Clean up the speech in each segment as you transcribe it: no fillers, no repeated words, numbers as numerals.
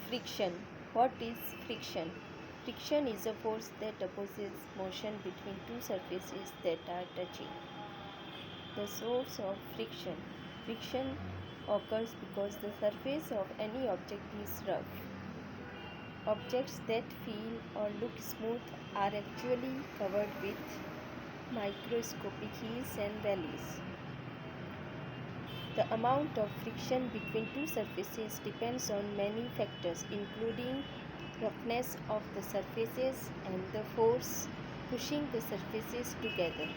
Friction. What is friction? Friction is a force that opposes motion between two surfaces that are touching. The source of friction. Friction occurs because the surface of any object is rough. Objects that feel or look smooth are actually covered with microscopic hills and valleys. The amount of friction between two surfaces depends on many factors, including roughness of the surfaces and the force pushing the surfaces together.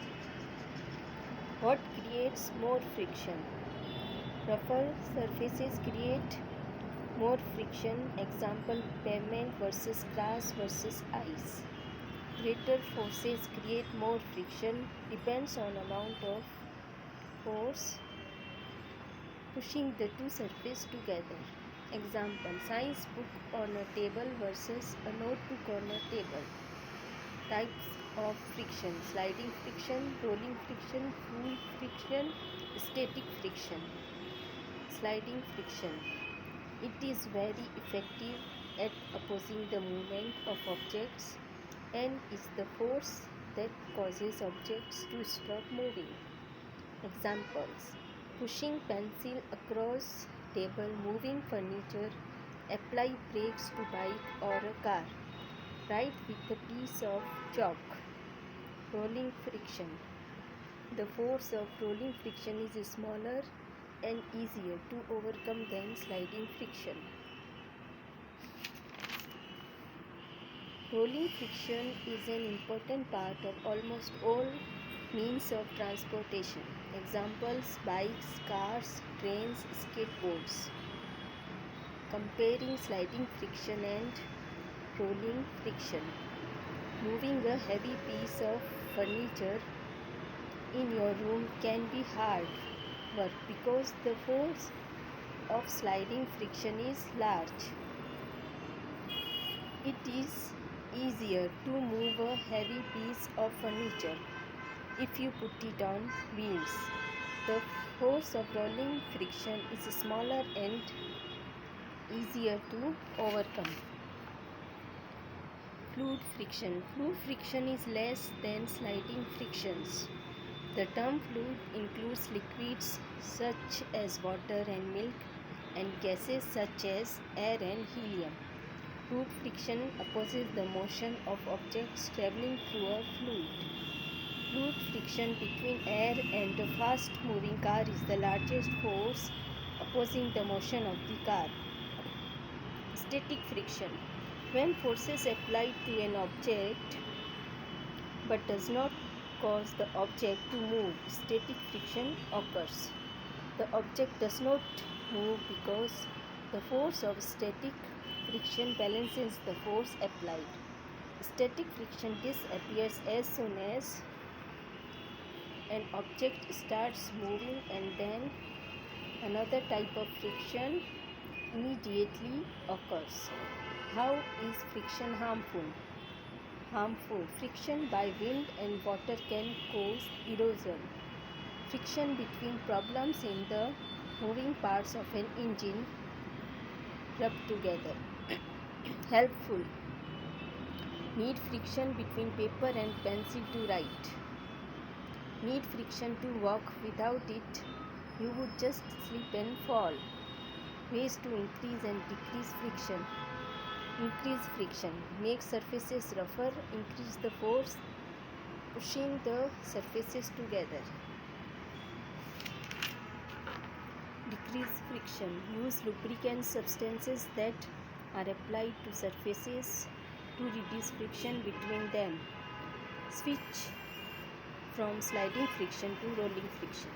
What creates more friction? Rougher surfaces create more friction. Example, pavement versus grass versus ice. Greater forces create more friction. Depends on amount of force pushing the two surfaces together. Example, science book on a table versus a notebook on a table. Types of friction: sliding friction, rolling friction, fluid friction, static friction. Sliding friction. It is very effective at opposing the movement of objects and is the force that causes objects to stop moving. Examples: pushing pencil across table, moving furniture, apply brakes to bike or a car, write with a piece of chalk. Rolling friction. The force of rolling friction is smaller and easier to overcome than sliding friction. Rolling friction is an important part of almost all means of transportation. Examples: bikes, cars, trains, skateboards. Comparing sliding friction and rolling friction. Moving a heavy piece of furniture in your room can be hard work because the force of sliding friction is large. It is easier to move a heavy piece of furniture if you put it on wheels. The force of rolling friction is smaller and easier to overcome. Fluid friction. Fluid friction is less than sliding frictions. The term fluid includes liquids such as water and milk and gases such as air and helium. Fluid friction opposes the motion of objects traveling through a fluid. Fluid friction between air and a fast-moving car is the largest force opposing the motion of the car. Static friction. When forces applied to an object but does not cause the object to move, static friction occurs. The object does not move because the force of static friction balances the force applied. Static friction disappears as soon as an object starts moving, and then another type of friction immediately occurs. How is friction harmful? Friction by wind and water can cause erosion. Friction between problems in the moving parts of an engine rub together. Helpful. Need friction between paper and pencil to write. Need friction to walk. Without it, you would just slip and fall. Ways to increase and decrease friction. Increase friction. Make surfaces rougher. Increase the force pushing the surfaces together. Decrease friction. Use lubricant substances that are applied to surfaces to reduce friction between them. Switch from sliding friction to rolling friction.